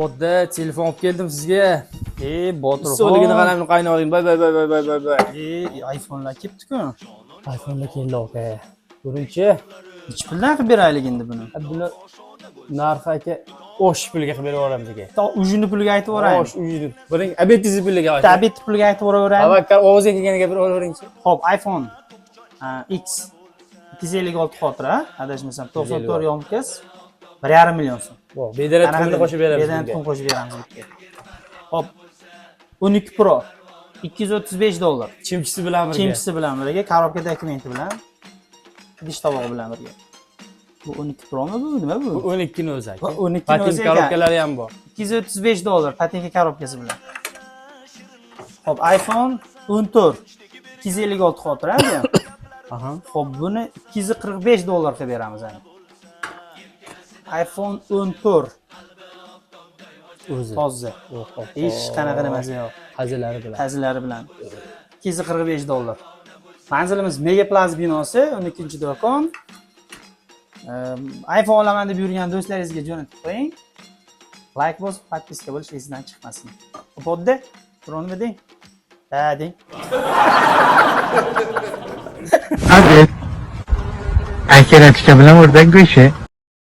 Bodda telefon olib keldim sizga. Boturxon. So'ligini qalamni qaynog'ing. Bay. iPhone'lar kelibdi-ku. iPhone'da keldi aka. Birinchi Nechi puldan qilib beraylik endi buni? buni narxi aka osh pulga qilib berib yuboramiz aka. Ujini puliga aytib yuboraymi? Osh uyini. Biring abetizi pulga aka. Tabet puliga aytib yuboraveraymi? Avakkar ovozga kelganiga bir olaveringchi. Xo'p, iPhone X 256 xotira, adashmasam 94 yomkis 1,5 million so'm. Bo, bedarak pulni qo'shib beramiz. Bedarak pul qo'shib beramiz bitga. Xo'p, 12 Pro $235. Chimchisi bilan birga. Chimchisi bilan birga, korobka dokumenti bilan, idish tovog'i bilan birga. Bu 12 Pro mi bu? Nima bu? Bu 12 ni o'zi aka. 12 ni Patent o'zi korobkalari ham bor. $235 patenka korobkasi bilan. Xo'p, iPhone 14 256 xotira bu. Aha. Xo'p, buni $245 qilib beramiz endi. iPhone 14 O'zi. toza. Hech qanaqa nimasi yo'q. Hazillari bilan. Hazillari bilan. $245. Manzilimiz Mega Plaza binosi, 12-do'kon. iPhone olaman deb yurgan do'stlaringizga jo'natib qo'ying. Like bosib, podpiska bo'lish esingizdan chiqmasin. Bodda, birovni deng. Ha, deng. Hadi. Erken bilan o'rdak go'shi.